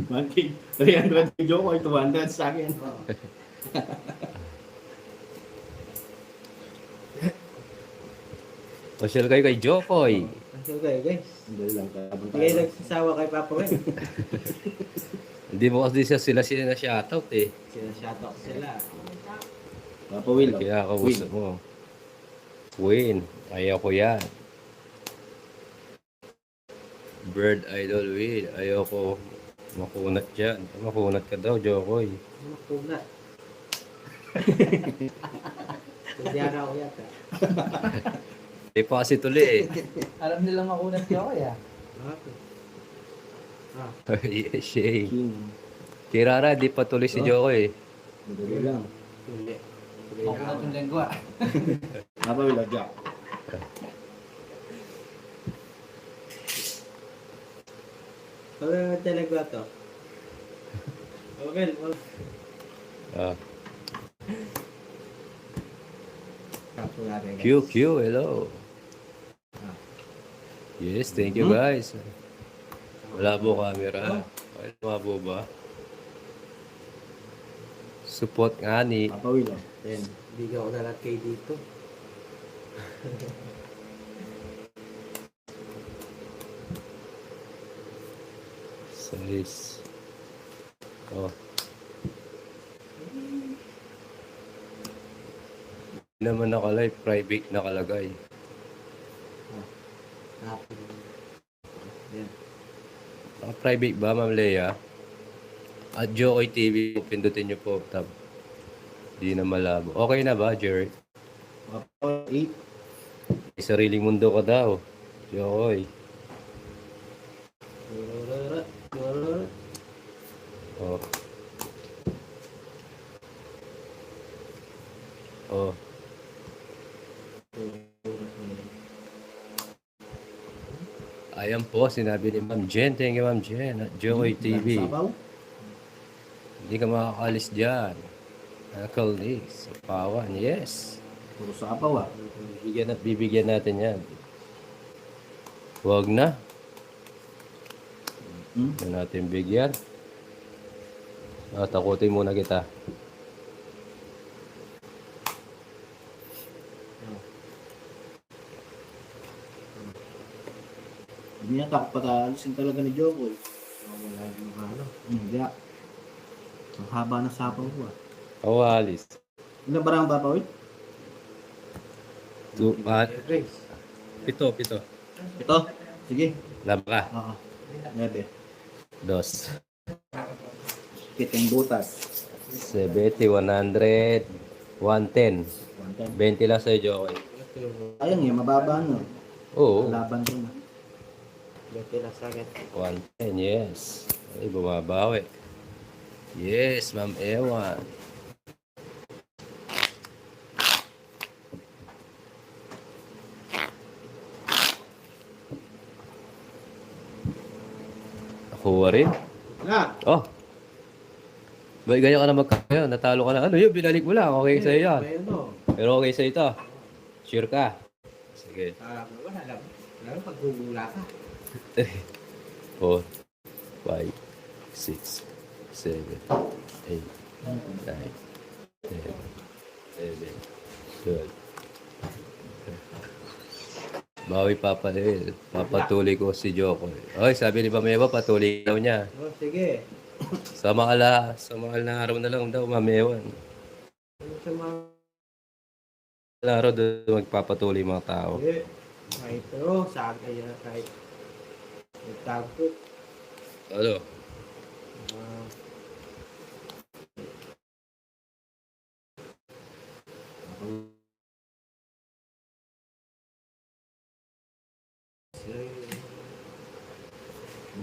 1K, 300 kay Jokoy, 200 sa akin. Pasyal kayo kay Jokoy. So kayo guys. Hindi lang kabang Hindi kayo nagsasawa kay Papa Will. Hindi mo kasi sila na shoutout eh. Sila shoutout sila. Papa Will. Kaya kausap mo. Win. Ayaw ko yan. Bird Idol Win. Ayaw ko makunat dyan. Makunat ka daw, Jokoy. Ano kunat? Hindi ako yata. Hindi pa kasi tuli eh. Alam nilang makunat ko kaya. Okay. Yes, Shay. King. Kirara, di pa tuli si Jokoy eh. Madali lang. Hindi. Makunat yung lengwa. Papa Will, Jack. Ano talaga to? Okay. Ah. Kapo natin. QQ, hello. Yes, thank you guys. Wala po camera. Ay, lumabo ba? Support nga ni. Papa Will, 10. Bigyan ko na lang kayo dito. Size. Oh. Hindi naman nakalive, private nakalagay. Kapo. Yan. Private ba, Ma'am Leia? At Jokoy TV, pindutin nyo po. Tab. Di na malabo. Okay na ba, Jerry? Papa Will, 8. May sariling mundo ka daw. Jokoy. Oh. Oh. Ayan po, sinabi ni Ma'am Jen. Thank you, Ma'am Jen. At Jokoy TV. Sabaw. Hindi ka makakalis dyan. Uncle Nick. Sa Pawan. Yes. Puro sabaw ah. Bibigyan natin yan. Huwag na. Huwag natin bigyan. Takutin muna kita. Hindi niya patalisin talaga ni Jokoy. Wala yung ano. Hindi ah. Ang haba ng sapaw ko ah. Awalis. Ilan ba ang Papa Will? Guys. Pito. Ito. Sige. Laba ka. Oo. 9. Dos. Pitong butas. 70, 100, 110. 110. 20 lang sa'yo, Jokoy. Ayun nga, mababa no. Oo. Laban ko na. Bete lang sa akin. 110, yes. Ay, bumabawi. Yes, Ma'am Ewan. Nakuha rin. Na! Oh. Ba't ganyan ka na magkakayo? Natalo ka na. Ano yun? Binalik mo lang. Okay sa'yo yan. May ano. Pero okay sa'yo ito. Sure ka? Sige. Wala lang. Lalo pag gugula ka. 4, 5, 6, 7, 8, 9, 10, 11, 12. Bawi papalit. Papatuloy ko si Joko. Oy, sabi ni Mameva, patuloy daw niya. Oh, sige. Sa mahal na araw na lang daw, Mamewan. Ano sa mga... Araw daw magpapatuloy mga tao. Sige. Kahit pero sa akin yan. Kahit... Nagtagpot. Ano?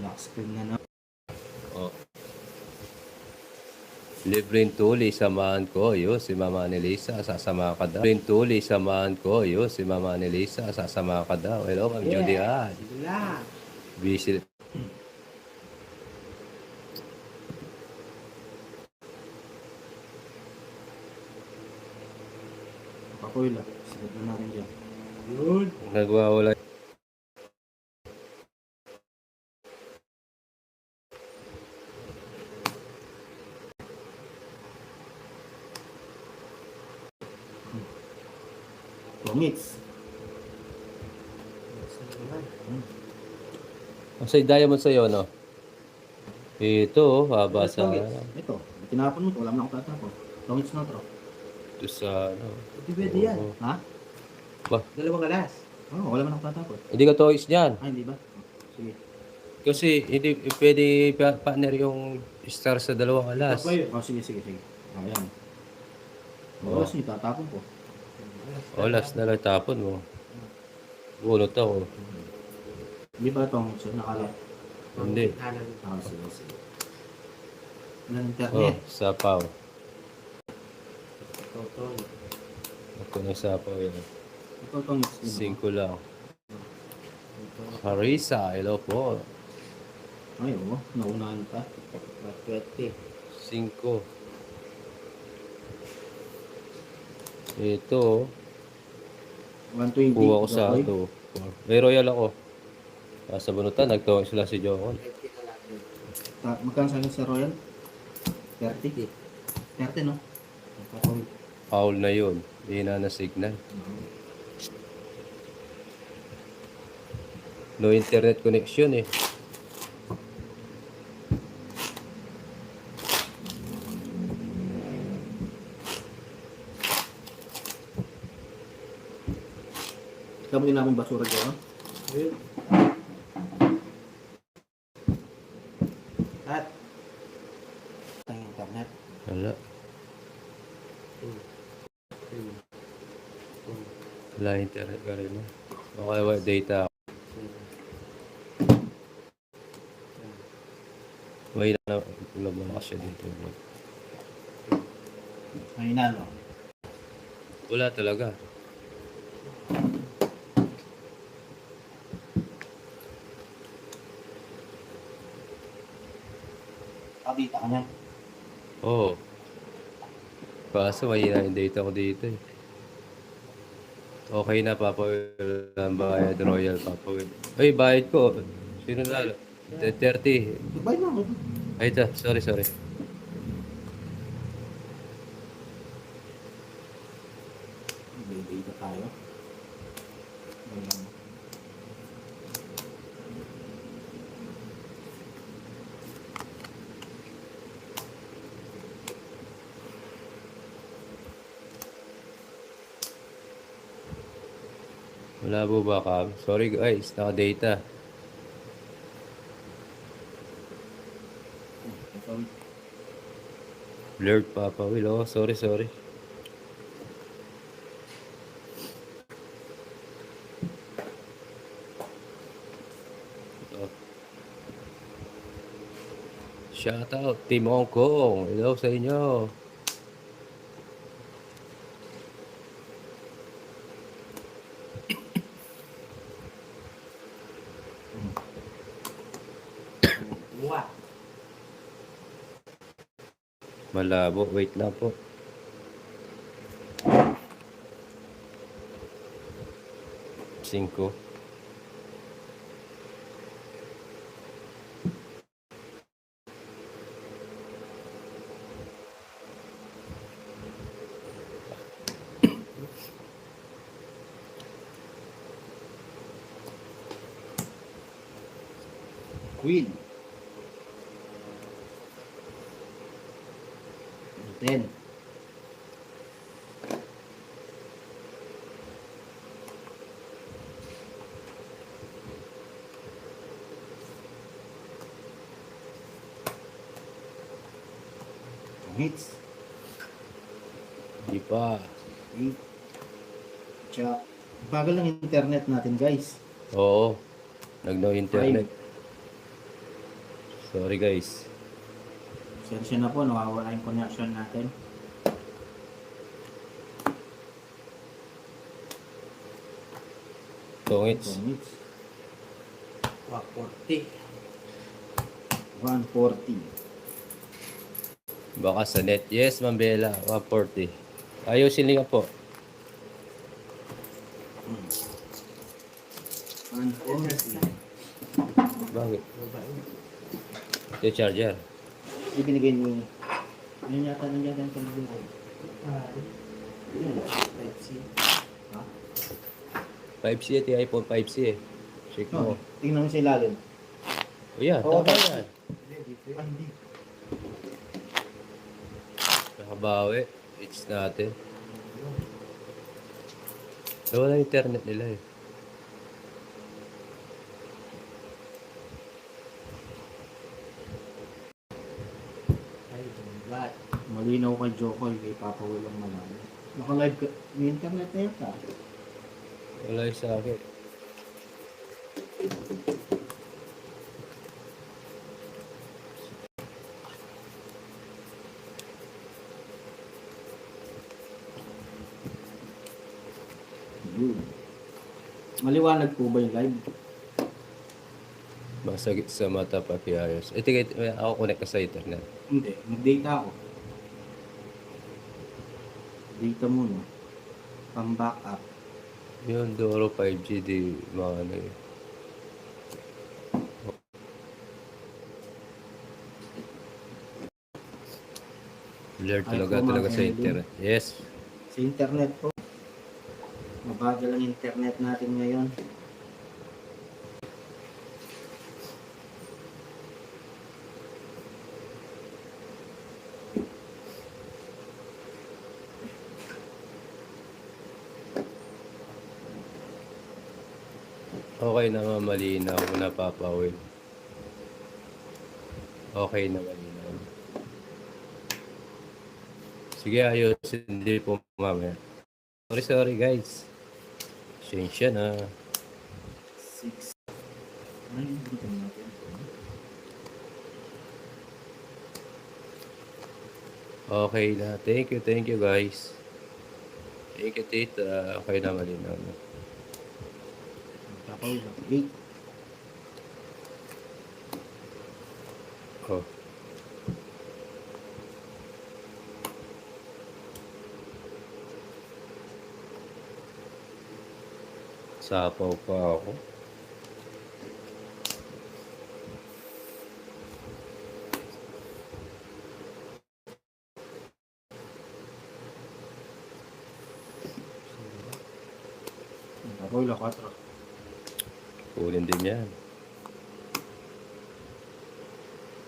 Lock screen na no. Oh. Libreng tuli, samahan ko. Yo, si Mama ni Lisa, sasama ka daw. Libreng tuli, samahan ko. Yo, si Mama ni Lisa, sasama ka daw. Hello, Ma'am Judy Ann. Sige lang. Busy. Papa Will ah. Sigat na natin dyan. Yun. Nagwawala. Tongits. Ang sa diamond sa'yo, no? Ito, haba sa... Ito, tinapon mo ito. Wala mo na akong tatapon. Tongits na ito. Ito sa, ano... Hindi pwede yan. Oo. Ha? Dalawang alas. Oo, wala mo na akong tatapon. Hindi ka toys dyan. Ay, hindi ba? Sige. Kasi hindi pwede partner yung star sa dalawang alas. Oh, sige. Ayan. Oo. Oras niyo, tatapon ko. Alas na lang tapon mo. Bunot ako. Hindi ba itong nakalap? Hindi. Ah, sige. Walang Oh, internet. sapaw. Toto. Ako ng sapaw yun. Ito tongits. 5 lang. Harisa, hello po. Ay, oo. Naunahan pa. 20. 5. Ito, 120. kuha ko sa Gakoy. ito. May royal ako. Sa bunutan, nagtawag sila si Jokon. 20 na lang yun. Magkano sa akin sa Royal? 30. 30, no? Foul na yun. Hindi na signal. No internet connection eh. Kamo din namin basura dyan, no? Ayun. At. Ang internet. Wala. Wala internet ka rin mo. Okay, wala data. May na lumakas siya dito. May inalo. Wala talaga. Kabita ka niya. Oo. Kaso mahina yung data ko dito eh. Okay na, Papa Will. Ang bayad, Royal Papa Will. Ay, bayad ko. Sino na? 30. Goodbye na. Ay, ito. Sorry. Data tayo. Ayan. Wala po ba ka? Sorry guys, naka-data. Blurred Papa Will. Oh, sorry. Ito. Shout out Team Hong Kong. Hello sa inyo. Buwa. Malabo. Wait na po. Cinco. Queen. 10. Hits. Di pa. 8. Tsaka, bagal ng internet natin, guys. Oo. Nag-no internet. Sorry guys. Sensya na po, nawawala yung connection natin. Tongits. Hits. 140. 140. Baka sa net. Yes, Ma'am Bella. 140. Ayusin nga po. 140. Bakit? Ito yung charger. Ibinigay ni... Yun yata nandiyan yung television ko. Ah, Yun. Type C. Ha? 5C ito yung iPhone 5C eh. Check mo. Oh, tingnan mo sa ilalim. O yan, Oo, tama tama. yan. Ah, hindi. Nakabawi. It's natin. Wala yung internet nila eh. Ay, ba't? Malinaw kay Jokoy, kay Papa Walang Manalo. Naka-live ka, may internet na yata. Wala yung sa akin. Yun. Maliwanag po ba yung live? Masakit sa mata pakiayos. Eh, tingin, ako connect ka sa internet. Hindi, mag-data ako. Data muna. Pang-backup. Yun, Doro 5G, di mga ano yun. Blur talaga Ay, talaga sa kumain internet. Yes. Sa internet po. Mabagal ang internet natin ngayon. Okay naman, malinaw. Napapawid. Okay na, malinaw. Sige, ayos. Hindi po mamaya. Sorry guys. Pasensya na. 6. Ay, dito natin. Okay na. Thank you guys. Thank you, tita. Okay na, malinaw na. Magpapawilang. 8. Oh. Sapaw pa ako. Magpapawilang 4. Kunin din yan.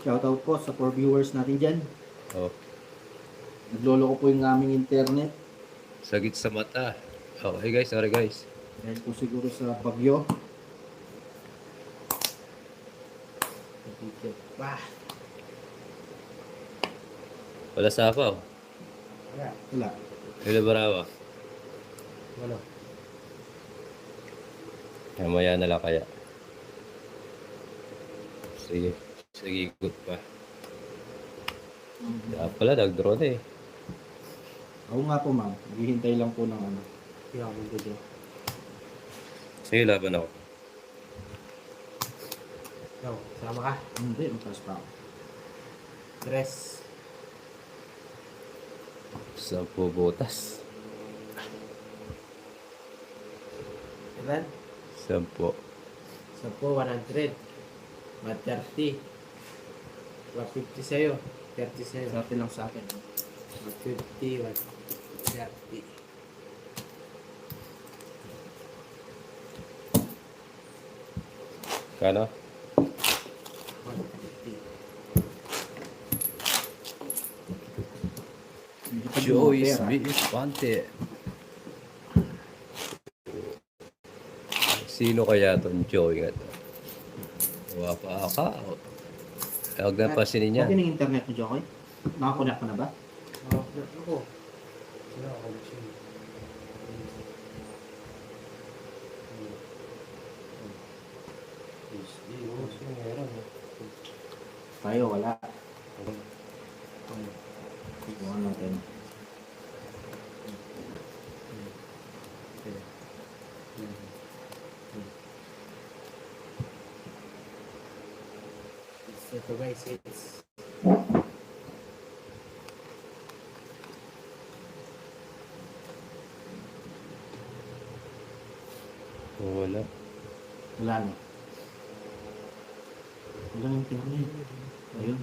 Shoutout po sa 4 viewers natin dyan. Oh. Naglolo ko po yung aming internet. Sagit sa mata. Okay guys, sorry guys. Dahil po siguro sa bagyo. Bah! Wala sapaw. Wala. Wala. Wala barawa. Wala. Mamaya na lang kaya. Sige. Sige, good pa. Kaya pala, nag-draw na eh. Ako nga po ma'am. Naghihintay lang po ng ano. Hindi ako mag-video. Sige, laban ako. Ikaw, sama ka. Hindi, magpas pa ako. Dress. 10 butas. Ilan? 10. 100. 130. 150 sa'yo. 30 sa'yo. Swerte lang sa akin. 150, 130. Kano? 150. Joyce Infante. Sino kaya tong Joey nga to? Wapa ka. Huwag na pasinin niya. Okay ng internet mo, Jokoy? Nakakonect ka na ba? Ako. Sino ako? Sino? Tayo, wala. Iwan natin. Ito guys, it's Wala. Wala na. Wala ng internet. Ayun.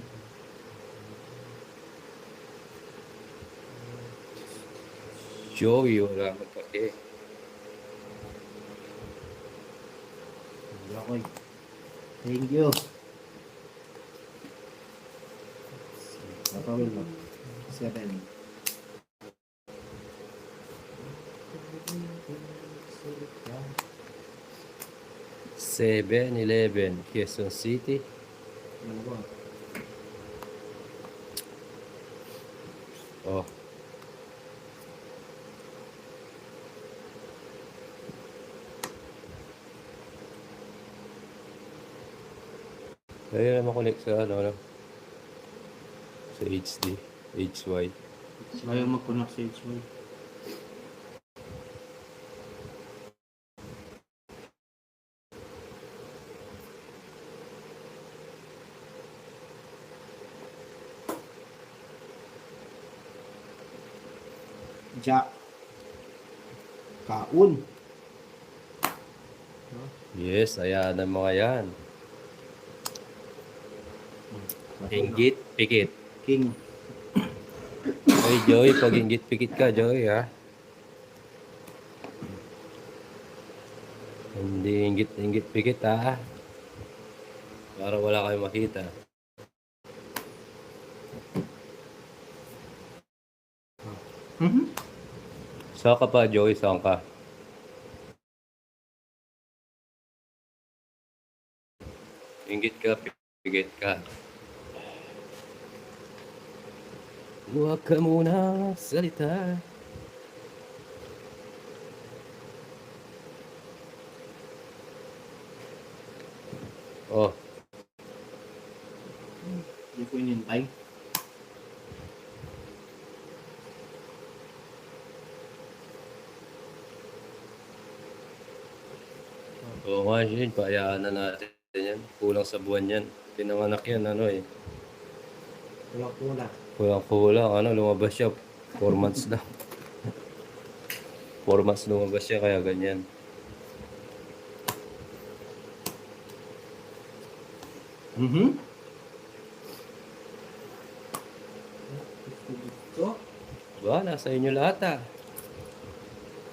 Joey, wala ka pa eh. Okay. Thank you. Papa Will. 7. 7-Eleven, Quezon City. Ano ba? Oh. Kaya naman connect sa ano, sa HD, HY. Ayaw mag-connect sa HY. Jack. Kaun. Yes, ayan ang mga yan. Inggit, pikit. King. Ay, Joey, pag inggit, pikit ka, Joey, ha? Hindi inggit, pikit, ha? Para wala kayong makita. Mhm. Saan ka pa, Joey? Saan ka? Inggit ka, pikit ka. Huwag ka muna salita. Oh, Hindi ko inintay. oo nga, Shane. Paayaan na natin yan. Kulang sa buwan yan. Pinanganak yan, ano eh. Kulang-kulang. Kulang, ano, lumabas siya. 4 months na. 4 months lumabas siya, kaya ganyan. Mhm. So, Ba, nasa inyo lahat ah.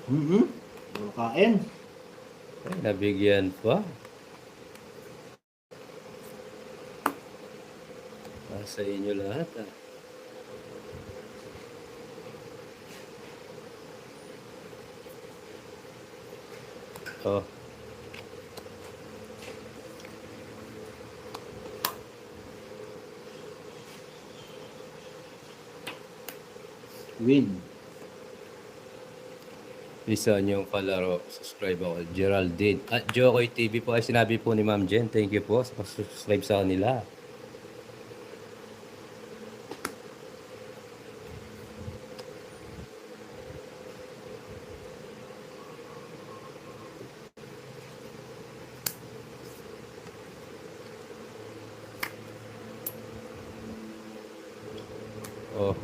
Mhm. Puro kain. Ay, nabigyan pa. Nasa inyo lahat ah. Oh, Win. isa niyong kalaro. Subscribe ako. Geraldine. At Jokoy TV po ay sinabi po ni Ma'am Jen. Thank you po sa subscribe sa kanila. Oh,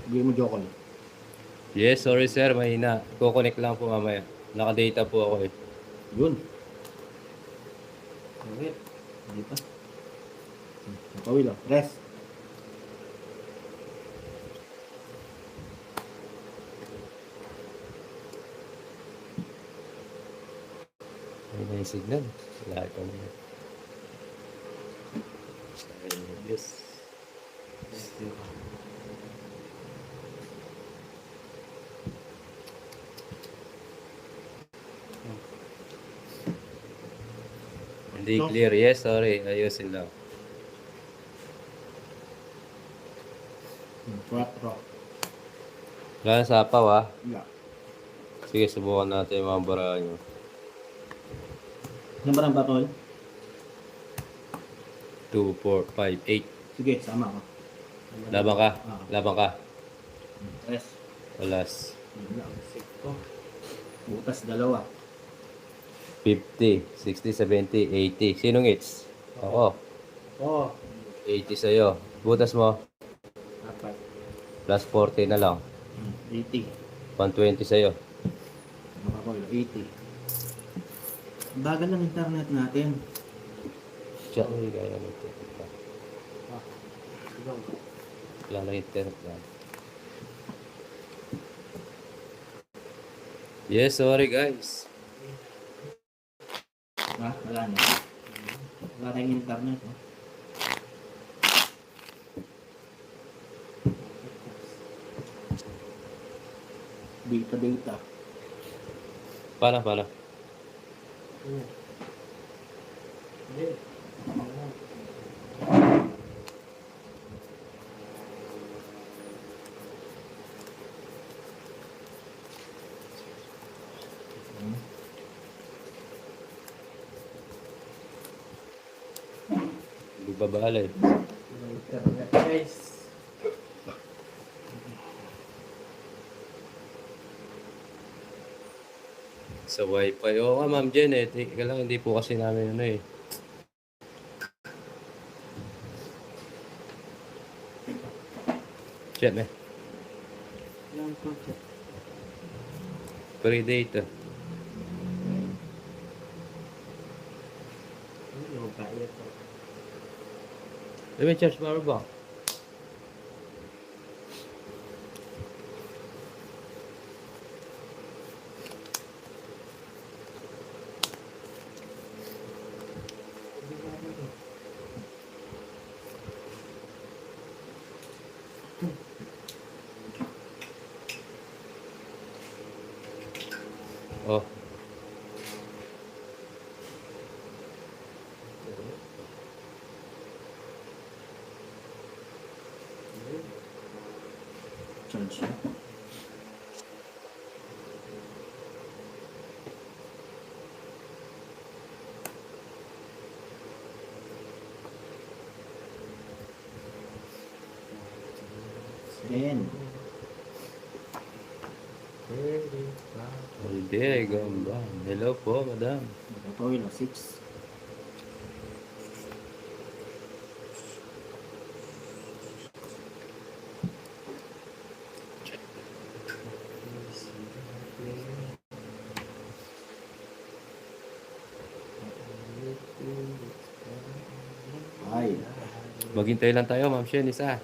Bigay mo Jokol. yes, sorry sir, mahina. Kukonek lang po mamaya. Nakadata po ako eh. Yun. okay. Hindi pa. Papa Will. Rest. May na yung signal. Lahat ko na. Yes. Hindi No. clear. Yes, sorry. Ayusin lang. 4. Wala na sapaw ah. Wala. Sige, subukan natin yung mga baraan nyo. Ano ba ang Papa Will? 2, 4, 5, 8. Sige, sama ka. Laban ka. Laban ka. Rest. Alas. Wala. Siko. Butas 2. 50, 60, 70, 80. Sinong hits? Ako. Oh, 80 sa'yo. Butas mo. 4. Plus 40 na lang. 80. 120 sa'yo. Papa Will. 80. Bagal ng internet natin. Diyan, uy, kaya naman ito. Sigaw. Wala lang internet lang. Yes, sorry guys. Ha? Wala na. Wala tayong internet. Oh. Data. Paano? Hindi. Hindi ba balay? Internet guys. Sa wifi. Oo nga, Ma'am Jen eh. Teka lang, hindi po kasi namin ano eh. Chat eh. Lang po siya. Free data. Ano ba ito? May charge power ba? Oh. Charge na. Then, Hindi, gamba. Hello po, madam. Nagpapawil o 6. Ay, Maghintay lang tayo, Ma'am Shen, isa.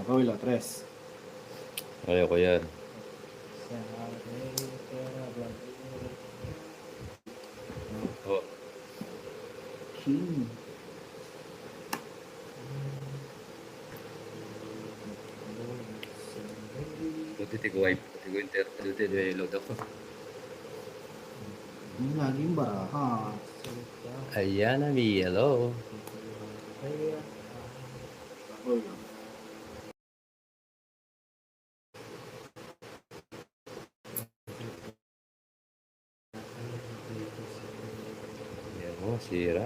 nagpapawil o 3. Ayoko yan. Oh. King. Buti tigo wifi. Tigo internet. Buti may load ako. Yung laging baraha. Ayan, Ami. Hello. Nagpapawil o. Yan mo, sira.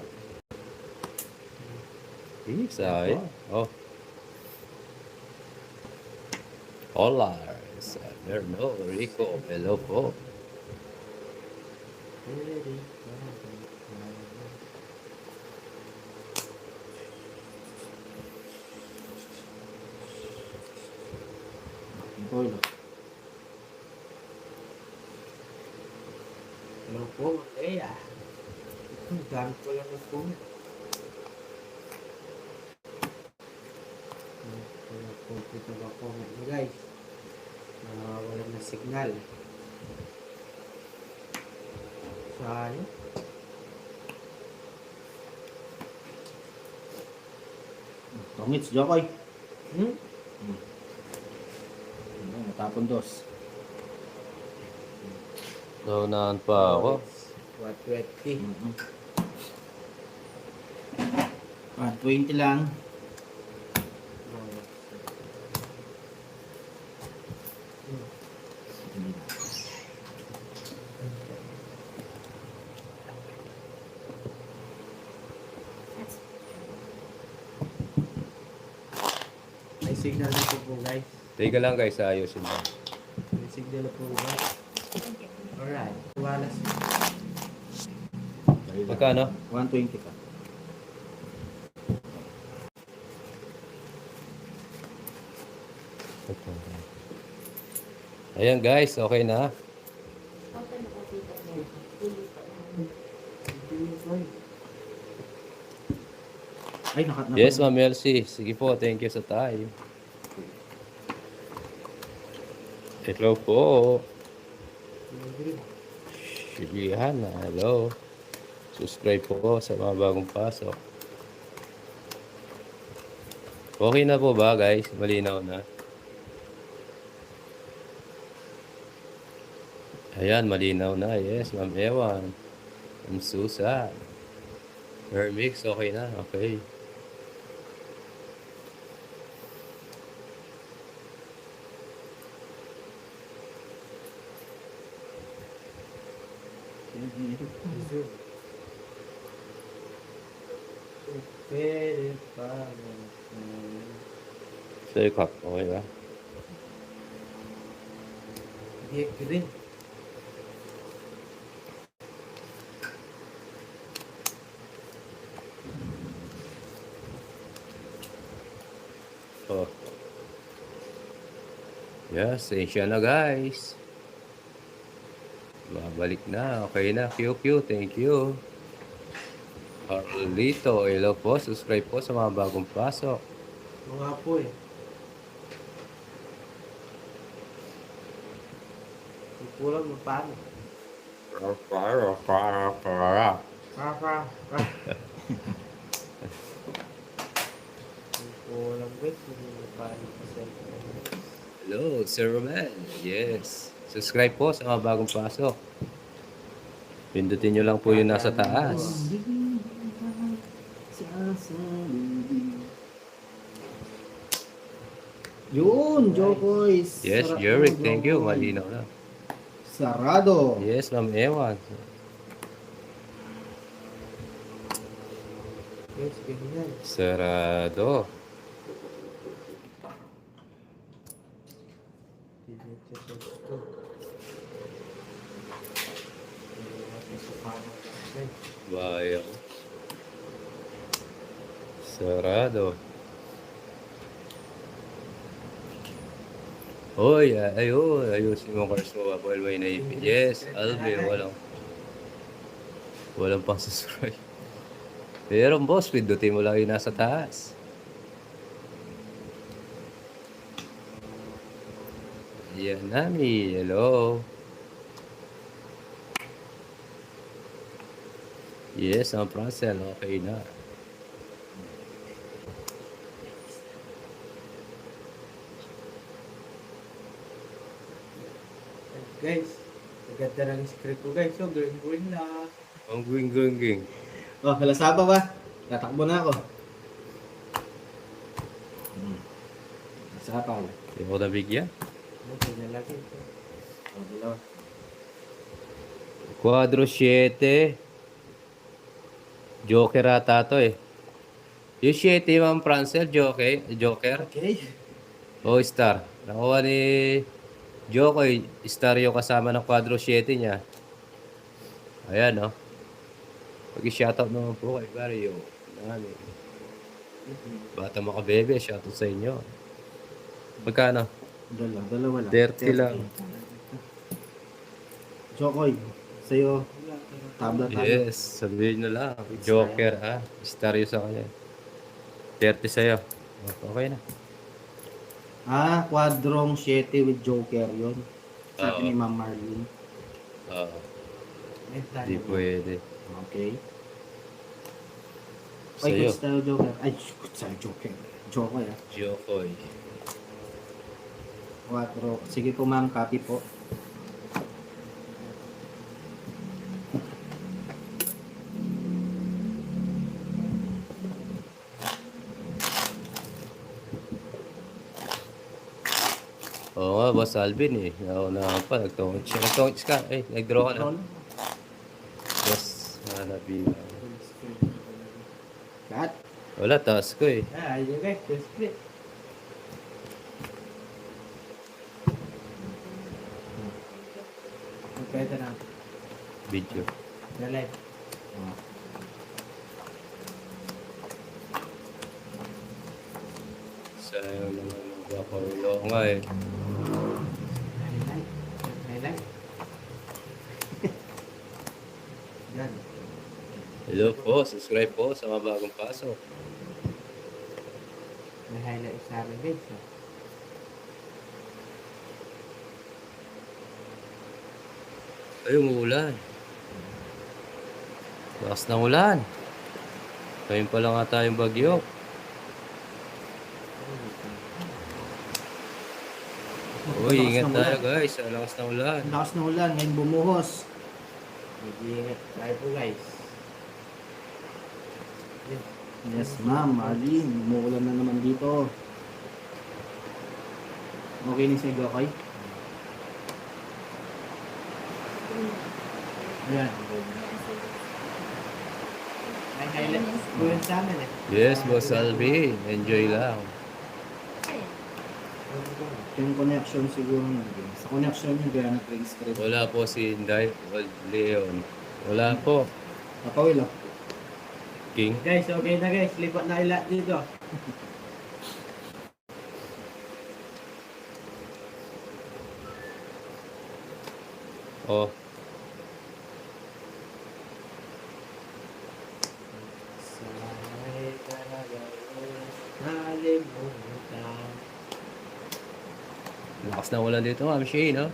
Sabi. Oh. Hola. Merno, Rico. Hello po. Nagpapawil o. Hello po, Leia. Ang gamit ko lang ng phone. Wala po dito ba comment mo guys? Wala na signal. Sayang. Tongits, Jokoy. Hmm? Natapon 2. Naunahan pa ako. 120. 20 lang. May signal na po guys. Teka lang guys, ayusin mo. May signal na po guys. Alright. Wala siya. Magkano? 120 ka. Ayan guys, okay na. Ay, nakat na Yes, po. Ma'am Elsie. Sige po, thank you sa time. Hello po. Shilihan na. Hello. Subscribe po sa mga bagong pasok. Okay na po ba, guys? Malinaw na. Ayan, malinaw na. Yes, Ma'am Ewan. Ma'am Susan. Hermix, okay na. Okay. Pwede pa. Sa'yo, Kap. Okay ba? Hindi green. Oh. Yes, siya na, guys. Mabalik na. Okay na. QQ, thank you. Carlito, hello po. Subscribe po sa mga bagong pasok. Mga po eh. Kulang mo paano? Kulang guys. Hindi paano sa cellphone. Hello, Sir Roman. Yes. Subscribe po sa mga bagong pasok. Pindutin nyo lang po yung nasa taas. Yun, Jokoy. Yes, Jeric. Thank you. Malinaw na. Sarado. Yes, Ma'am Ewan. Guys, ganyan. Sarado. Bayaw. Sarado. Hoy, ayusin mo cars mo, Paul, may naipin. Yes, Alvin, walang pang subscribe. Pero boss, pindutin mo lang yung nasa taas. Yan, Nami, hello. Yes, ang Francel, okay na. Guys, maganda ng script ko guys. So, green na. Ang gwing. Oh, kalasaba ba? Tatakbo na ako. Kalasaba. Hindi ko nabigyan. Ano na lagi ito? Oh, dalawa. Quadro 7. Joker ata to eh. Yung 7, Ma'am Francel, Joker. Okay. O star. Nakuha ni Jokoy, star yung kasama ng quadro 7 niya. Ayan, no? Pag-shoutout naman po kay Barrio. Nami. Bata makabebe, shoutout sa inyo. Magkano? Dalawa lang. 30 lang. Jokoy, sa'yo, tabla. Yes, sabihin nyo lang. Joker, star yung sa kanya. 30 sa'yo. Okay na. Quadrong 7 with Joker yun. Sabi Oo. ni Ma'am Marlene. Oo. Hindi pwede. Okay. Ay, Sa'yo. kung sa'yo Joker. Ay, sa'yo Joker. Joker ah. Jokoy. Quadro. Sige po ma'am, copy po. Oo nga, Boss Alvin eh. Naunahan pa, nagtongits ka. Eh, nag-draw ka na. Boss, hanapin na. Lahat. Wala, taas ko eh. Ayun guys, the script. Pwede na. Video. Dali. Sayang naman magkakaulo ko nga eh. Highlight. Yan. Hello po, subscribe po sa mga bagong pasok. guys. Ay, umuulan. Lakas ng ulan. Ngayon pa lang ata yung bagyo. Uy, Lakas ingat ng tayo ulan. guys. Ang lakas ng ulan. Ang lakas ng ulan, ngayon bumuhos. Mag-iingat tayo po guys. Yes, ma'am, Marlene. Umuulan na naman dito. Okay ni sa'yo, Gokay? Ayan. Ay, highlight po yun sa amin eh. Yes, Boss Alvin. Enjoy lang. Yung connection siguro nandun. Sa connection yung kaya nag-ring script. Wala po si Inday o Leon. Wala po. Napawil ah. King. Guys, okay na guys. Lipat na ilat dito. Oh. Sana'y talaga nalimutan. Lakas ng ulan dito, Ma'am Shane, no?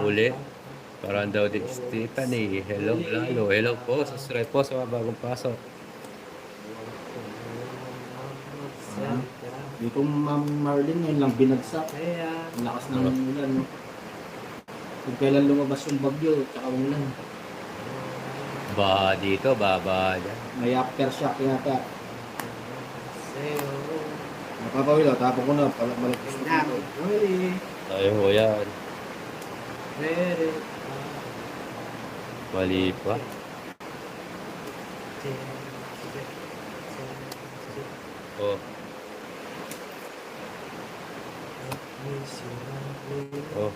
Uli. Parang daw din Stephanie. Hello, lalo. Hello po. Subscribe po sa mga bagong pasok. Dito Ma'am Marlene ngayon lang binagsak. Kaya, Ang lakas ng ulan. No? Kung kailan lumabas yung bagyo, tsaka ulan. Ba dito, baba dyan. May aftershock yata. sa'yo. Napapawil ah. Tapos ko na. Malagpos ko Na, dito. huli. Tayo ho yan. Very Mali pa. Oh. Oh.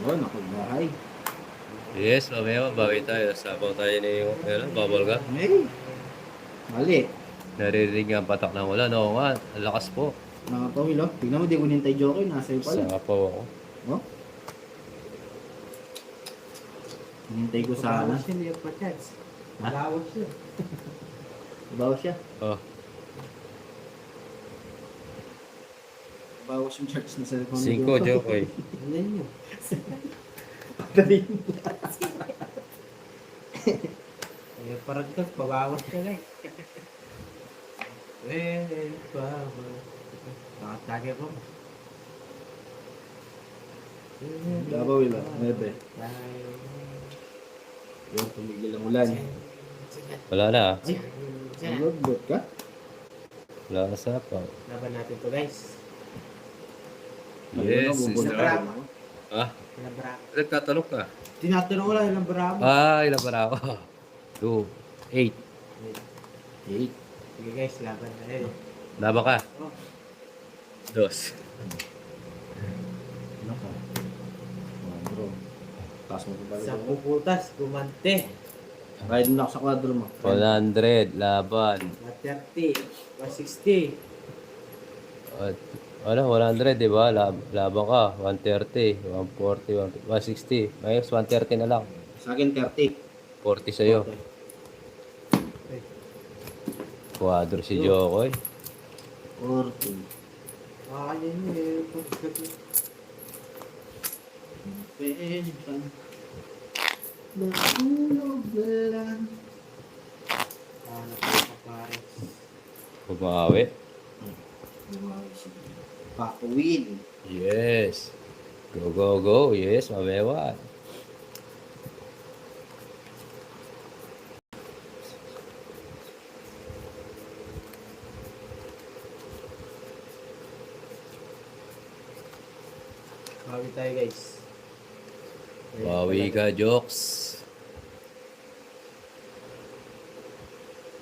Oh, nakagbahay. Yes, mamaya bawi tayo. Sabaw tayo ni bubble ka. Hey! Mali. Naririnig ang patak ng ulan. Oo nga, ang lakas po. Nakapawil oh. Tignan mo, di ko nintay Jokoy. Nasa iyo pala. Sapaw ako. Oh? Hinintay ko sana. Bawas yun, yung pa-chance. Ha? Bawas yun. Bawas siya. Oh. Bawas yung charge na cellphone. 5, Jokoy. Ano yun? Dali. Yung paragkas, pabawas ka lang. Pabawas. Nakatagay ko. Napapawil ah. Nebe. Yun, tumigil ang ulan. Wala na. Ay, naglot ka? Wala ka sapaw. Laban natin to guys. Yes, Ayun, sister. bubunta. Ah, Ilang bravo. nagtatanong ka. Tinatanong ko lang ilang bravo. Ah, ilan ba ako? 2, 8. Eight. Sige guys, laban na rin. Laba ka? Oh. 2. Ano ka? Quadro. Taas mo pa Sa pala. puputas, gumante. Ride mo na ako sa quadro mo. 100, laban. 130, 160. At, ano, 100, di ba? Laban ka. 130, 140, 160. Mayos, 130 na lang. Sa akin, 30. 40 sa'yo. Quadro si Jokoy. 40. Ayun eh. Pensan. Nahulog lang. Ano pa pare? Bumawi. Pakuwin. Yes. Go, go, go. Yes, mamewa. Bawi tayo guys. Bawi ka, jokes.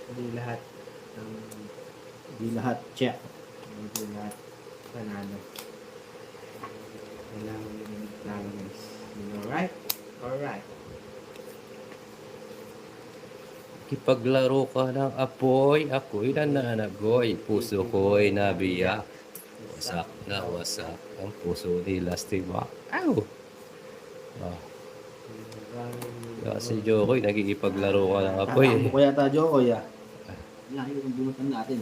Hindi lahat ng Di lahat check. hindi lahat panalo. Kailangan yung lalo guys. Alright? Alright. Kipaglaro ka ng apoy, ako'y nananagoy, puso ko'y nabiyak. Wasak na wasak, ang puso nila stiwa. Ow! Ah, kasi Jokoy, nagigipaglaro ka ng apoy. Tatakbo ko yata, Jokoy ah. Layo ang bunutan natin.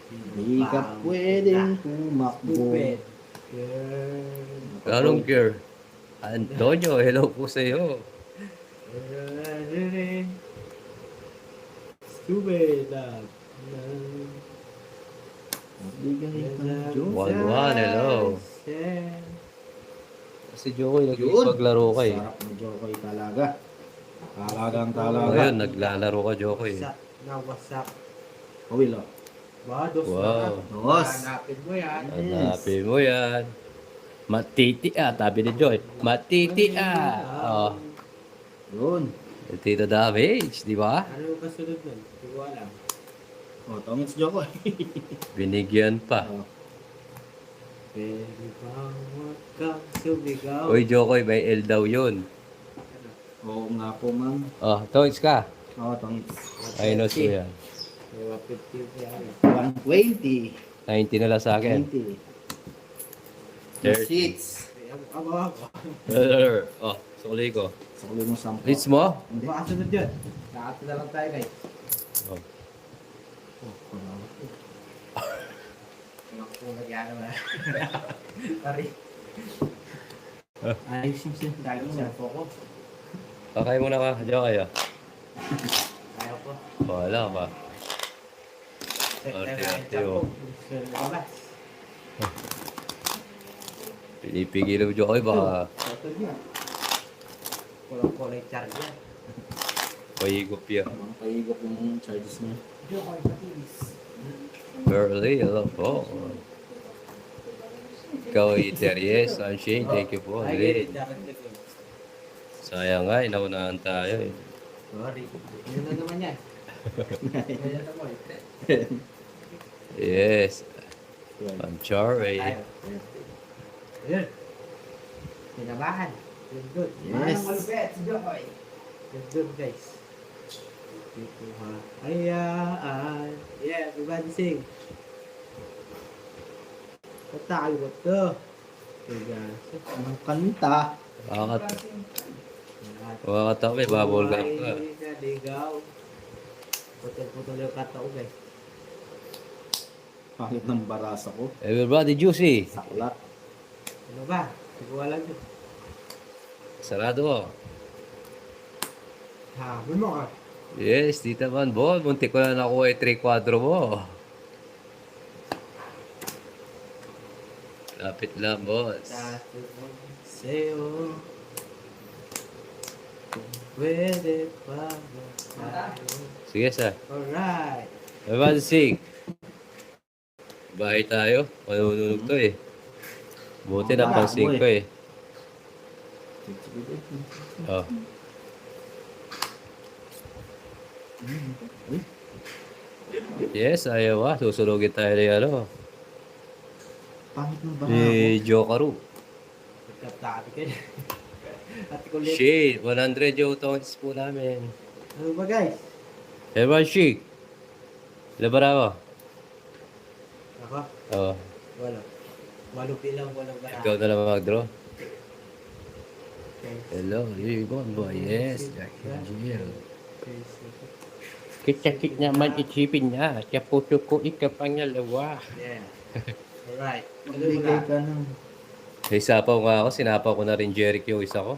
Hindi ka pwedeng tumakbo. Stupid. Girl. Anong girl? Antonio, hello po sa iyo. Stupid. Bigay ka ng Diyos. 1-1, hello. Si Jokoy, Yun. nagpaglaro ka eh. Sarap ng Jokoy talaga. Talagang talaga. Ngayon, naglalaro ka, Jokoy. Wasak. Kawil oh. Ba, dos Wow. na. Dos. Hanapin mo yan. Hanapin mo yan. Matiti tabi ni Joy. Matiti Oh, Yun. Tito damage, di ba? Ano ba sunod nun? Hindi ko alam. Oh, tongits Jokoy. Binigyan pa. Oh. Pwede bang huwag kang sumigaw? Uy, Jokoy, may L daw yun. Oo nga po, ma'am. Oh, toys ka. Oo, tongits. Ay, no, so yan. May 150 yan. 120. 90 na lang sa akin. 90. 30. Sheets. Ako. Oh, sukli ko. Sakuli mo 10. Leads mo? Hindi. Baka sunod yun. Lahat na lang tayo guys. Oh. Walang kulag yan naman. Pari. Ayos yung siya. Dahil yung cellphone ko. Okay muna ka, Jokoy. Ayaw ko. Wala pa. Set Arte, tayo arte, sa oh. cellphone. Pinipigil mo, Jokoy, baka Ito niya. Walang kulay charge yan. pahigop yan. Ang paigop yung charges niya. Jokoy, patilis. Burley, hello po. Ikaw, Eater, yes. Sunshine, thank you po. Ay, Lead. dapat ko. Sayang nga, inaunahan tayo eh. Sorry. Ano na naman yan? Ganyan na mo Yes. Yan. I'm sorry. Tayo. Ayun. Pinabahan. Yun good. Yes. Manang malupit si Jokoy. Yun good guys. Dito ha. Ayaan. Yeah, everybody sing. Tayo ba ito? Ang kanta. Makakatawa, may babol ka ka. Naligaw. Putol-putol yung kata ko guys. Pangit ng barasa ko. Everybody juicy. Saklat. Ano ba? Hindi ko alam yun. Sarado ko. Ha, mo ka. Yes, Tita Man Ball. Muntik ko na nakuha yung 3-4 mo. Lapit lang, boss. Sabi mo sa'yo kung pwede pa ba tayo. Sige, sir. Alright. Everybody sing. Bahay tayo. Manununog to eh. Buti na pansing ko eh. Oh. Yes, ayaw ah. Susunugin tayo na ano. Pangit ng barasa ko. Ni Jokaru. Nagkatabi kayo. At kulit. Shade, 100 yung tones po namin. Ano ba guys? Everyone shake. Labara mo. Ako? Oh, Wala. Malupi lang, walang bara. ikaw na lang mag-draw. Okay. Hello, Ribbon Boy. Yes, Jackie Jill. Okay, sige. Kita-kit naman isipin niya. Kaya puso ko ikapangalawa. Yeah. Alright. Ano mo Bigay na? ka ng... May sapaw nga ako. Sinapaw ko na rin Jericho yung isa ko.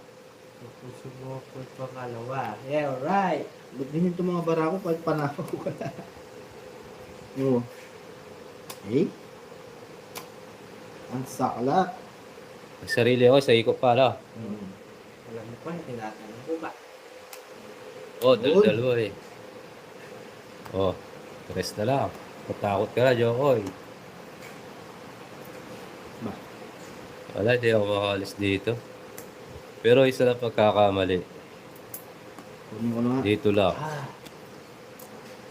Puso mo ko pangalawa. Yeah, alright. Ba't ganyan itong mga bara ko pag panapaw ko na? Oo. Eh? Ang saklat. Ang sarili ako, sa ikot pala. Alam mo pa, tinatanong ko ba? Oh, Good. dalawa eh. Oh, rest na lang. Matakot ka na, Jokoy. Ba? Wala, hindi ako makalis dito. Pero isa lang pagkakamali. Kunin ko na nga. Dito lang. Ah.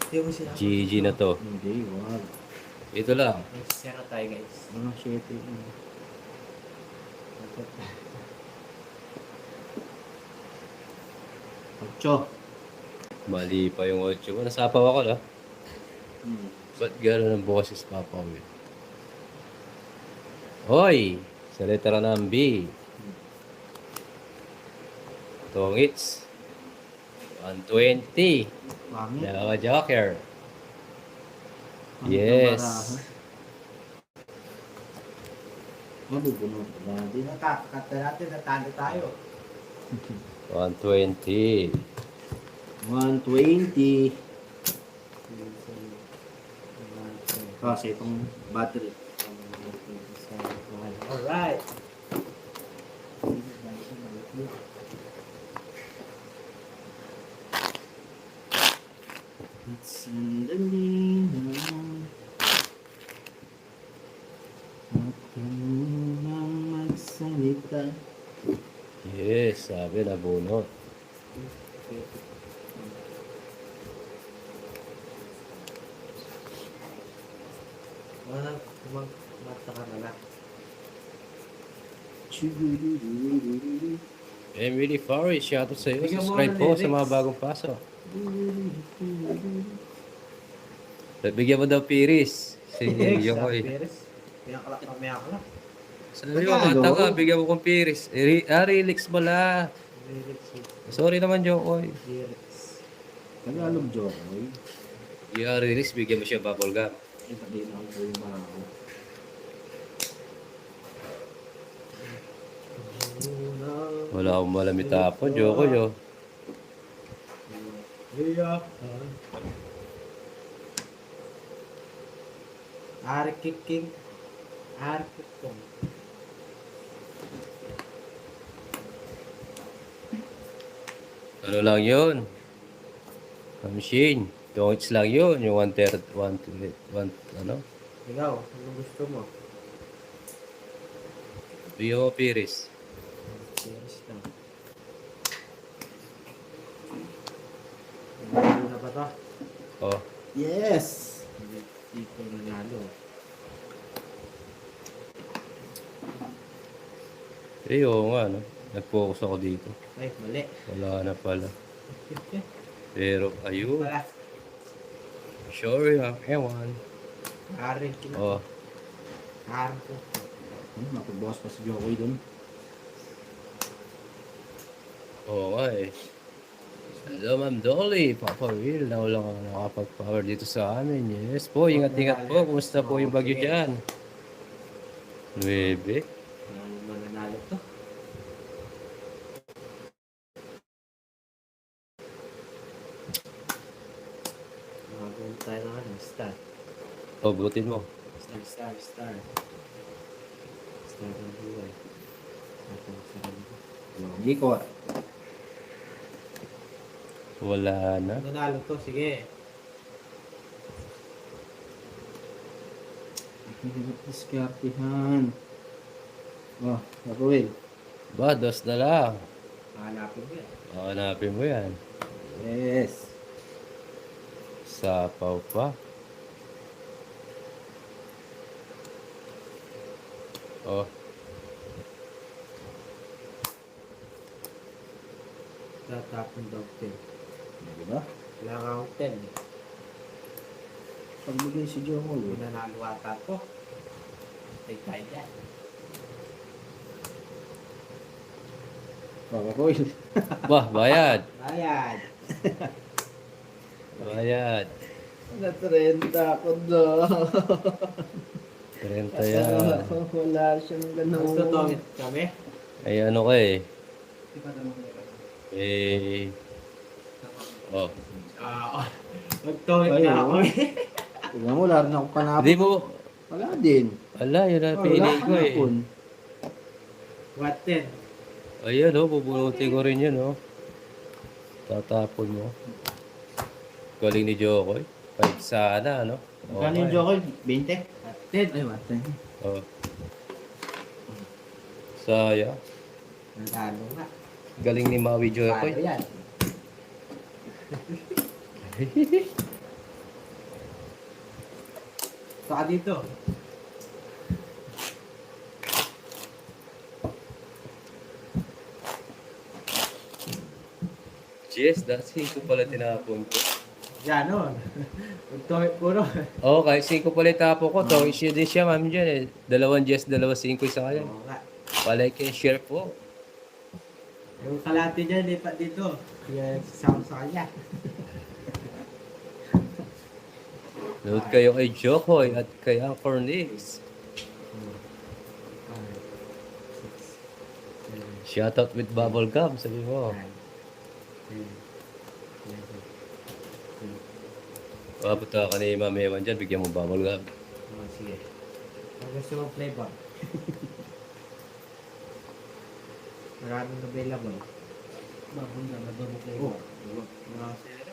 Hindi mo sila. GG na to. Hindi, wag. Dito lang. Magsisira tayo guys. Mga shit. Ocho. Mali pa yung 8 ko. Nasapaw ako na. Ba't gano'n ang boses, Papa Will? Hoy! Sa letra ng B. Tongits. 120. Pangit. Dalawa joker. Yes. Mabubunod ba Hindi din? nakakakata natin, natalo tayo. 120. 120. Kasi itong battery. Alright. At sandali na. At munang magsalita. Yes, sabi na bunot. Walang kumagmata ka na lang. Emily Faris, shoutout sa iyo. Bigyan mo Subscribe ng po sa lyrics. mga bagong paso. Bigyan mo daw Piris. Si Yokoy. Kaya kalak na may akalak. Sabi mo, kanta ka, bigyan mo kong Piris. Relix mo la. Sorry naman, Yokoy. Lyrics. Tagalog joke. Yeah, relax, bigyan mo siya bubble gum. Ay, pati na ako yung marako. Wala akong malamit tapon, Yokoy, oh. Arkiking. Arkiking. Ano lang yun? Machine. Don'ts lang yun. Yung 1/3, ano? Ikaw, ano gusto mo? Bigyan mo Piris. Lyrics lang. Nanalo na ba to? Oh. Yes! Hindi ko nanalo. Eh, oo nga, no? Nag-focus ako dito. Ay, mali. Wala na pala. Pero, ayun. Wala. Sorry, ha? Ewan. Arkiking. Oh. Arkiking. Nakapagbukas pa si Jokoy dun. Oo nga, eh. Hello, Ma'am Dolly. Papa Will, na wala ka nakapag-power dito sa amin. Yes po, ingat-ingat po. Kumusta po yung bagyo dyan? 9. Ano mananalo to? Magagawin tayo ng ano, star. Oh, butin mo. Star. Star ng buhay. Ito, sarili ko. Ikot. Wala na. Nanalo to, sige. Hirap diskartihan. Oh, Jokoy. Ba, dos na lang. Hanapin mo yan. Hanapin mo yan. Yes. Sapaw pa. Oh, Tatapon daw 10. Diba? Wala nga akong 10. Pagbigay si Jokoy. Kung nanalo ata to. Take tayo dyan. Oh, Jokoy. bah, bayad. Ayan. Bayad. Na-30 ako doon. 30 yan. Wala siyang ganun. Gusto to kami? Ay, ano ka eh. Eh. Oh. Magtawid Ayun. na ako eh. Tignan mo, wala rin ako panapon. Hindi mo. Wala din. Ala, yun ang Oh, pili wala ko eh. panapon. What 10? Ayan oh, bubunutin ko rin yun oh. Tatapon mo. Galing ni Jokoy. 5 sana, ano? Kano yung Jokoy? 20? What 10? Ay, mate. Oh. Saya. Nanalo nga. Galing ni Maui Paano Jokoy. yan? Saka dito. Yes, dahil 5 pala tinapon ko. Yan o. Magtawid puro. Oo, kahit 5 pala itapon ko. To, issue din siya, ma'am dyan eh. 2 yes, 2 5 isa kaya. Oo nga. Palike and share po. Yung kalati niya, lipat dito. Kaya sasama sa kanya. Nood kayo kay Jokoy at kay Anchor Nix. 5, 6, 7, Shoutout with bubble gum, sabi mo. 9, 10, 11, 12. Papunta ka ni Ma'am Ewan dyan, bigyan mo bubble gum. Oh, sige. Kung gusto mo flavor. Maraming available. Bagong na, nagbago kayo. Oh, mga sila.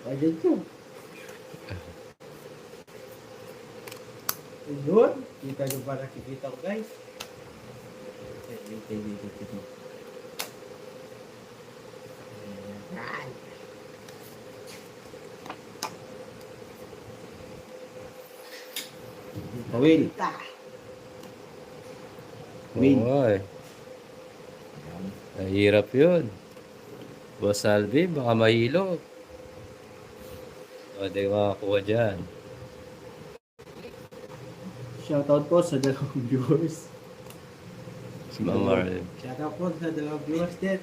Ayun yun. Yun. Kita nyo ba nakikita ko guys? Dito. Ayan. Will. Win. Oy. Mahirap yun. Boss Alvin, baka mahilo. O, di makakuha dyan. Shoutout po sa dalawang viewers. Si Ma'am Marley. Shout out po sa dalawang viewers din.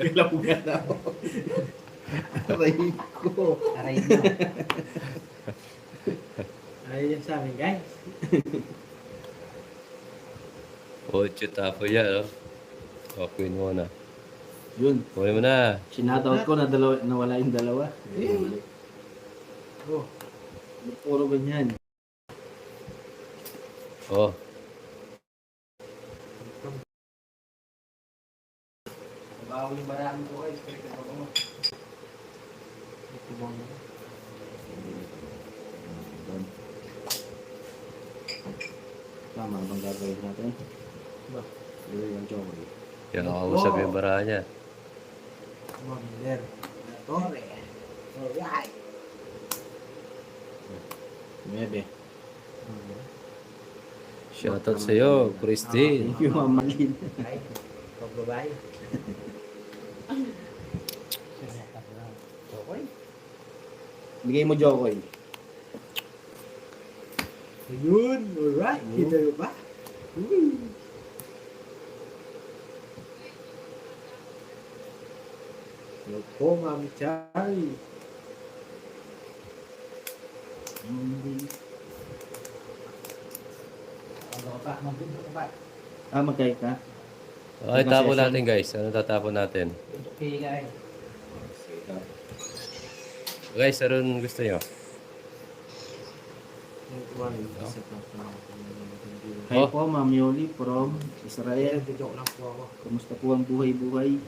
Kailangan na ako. Aray ko. Aray na. Ayun yung sa amin guys. 8 tapo yan, no? Okay mo na. Yun. Kunin mo na. Sinoutout ko na nawala yung dalawa. Oh, Puro ganyan. Oh, Bago yung marami ko guys. Pero ito ako. ito bang Tama bang gagawin natin? ba? Yun yung chocolate. yan nakausap yung bara niya. Wonder. Torre. Alright. 9. Shoutout sa'yo, Christine. Thank you, Mama Lynn. Ay, pagbabae. Okay. Bigay mo, Jokoy. Ayun, alright. Kita nyo ba? Hello po, Mami Charlie. Ano ka pa? Magbinto ka pa. Magkay ka? Okay, tapon natin guys. Ano tatapon natin? Okay guys. Guys, anong gusto nyo? Hi Oh. po, Ma'am Yoli from Israel. Joke lang po ako. Kumusta po ang buhay-buhay? 5.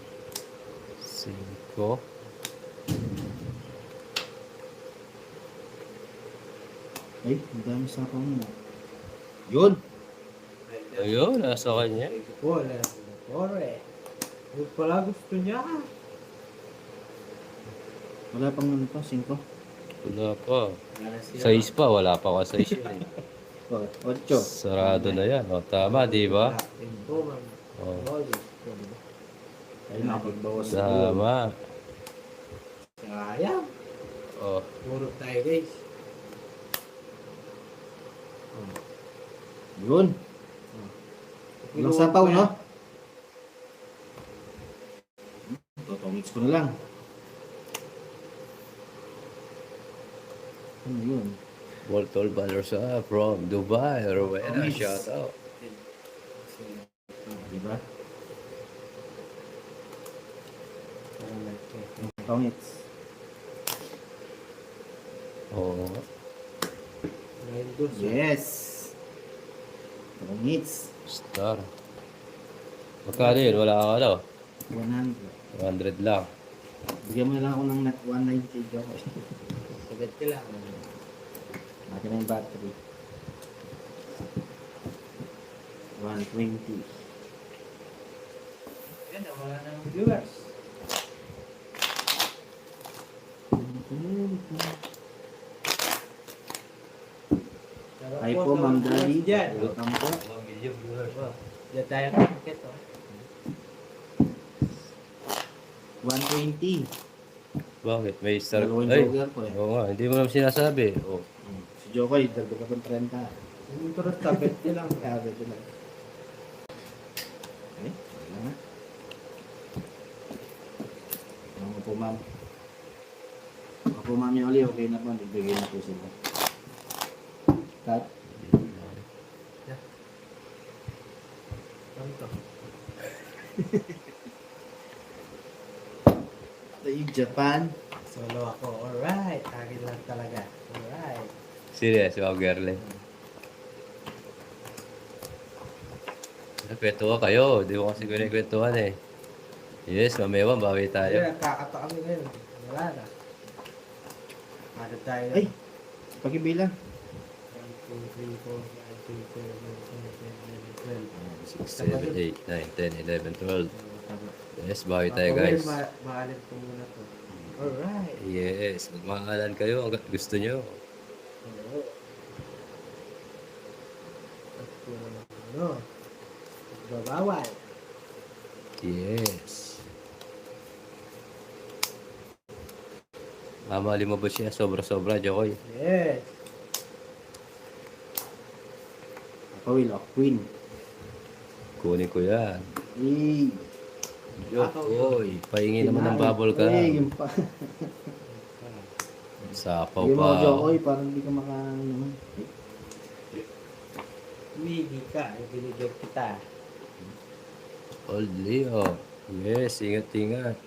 Ay, ang dami sa mo. Yun! Ayun, nasa kanya. Thank you po, Torre. Yung pala gusto niya. Wala pang ano pa, 5. Wala pa. 6 pa, wala pa ka 6 yun. 8. Sarado na yan. O, tama, di ba? Thank you, Ma'am. O, Ay, nakapagbawas sa tama. Sayang. O, Puro tayo guys. Yun. Walang sapaw, no? Totongits ko na lang. Ano yun? Voltol Balarsa from Dubai. Rowena, shout out. Diba? Tongits. Oo. Yes! Tongits. Star. Magkano yun? Wala ka daw. 100. 100 lang. Bigyan mo na lang ako ng 190 Jokoy. Sagat ka lang. Akin na yung battery. 120. Yan, wala na ng viewers. Hi po, Ma'am Dali. Diyan. Welcome po. Diyan tayo kakit, oh. 120. Bakit? May star. Dalawang Ay, joker ko eh. oo nga. Hindi mo naman sinasabi. Oh. Si Jokoy, dagdag ka pang 30. Yung turot tapet niya lang. Sabi ko lang. Eh, wala na. Ano po, ma'am? Ako Mami Oli, okay na po. Nagbigay na po sila. Cut. Ano to? Ito yung Japan. Solo ako. Alright. Akin lang talaga. Alright. Serious, wow, girl. Kwentuhan kayo. Di mo kasi kwentuhan eh. Yes, mamewan, bawi Ayun, tayo. nagkakata kami ngayon. Wala na. Ano tayo? Ay! Pakibilang. 1, 2, 3, 4, 5, 6, 7, 8, 9, 10, 11, 12. 6, 7, 8, 9, 10, 11, 12. Tama. Yes, bawi tayo guys. Maalin ko muna to. Alright. Yes, magmakalan kayo hanggat gusto nyo. Oo. At kung ano, babawal. Yes. Mamali mo ba siya? Sobra-sobra, Jokoy. Yes. Ako will of Queen. Kunin ko yan. Hey! Jokoy, pahingi naman ng bubble ka. Hey, yung pa. Sapaw Yung pa. mga Jokoy, parang hindi ka makaano naman. Hindi ka. Binigyan kita. Old Leo. Yes, ingat-ingat.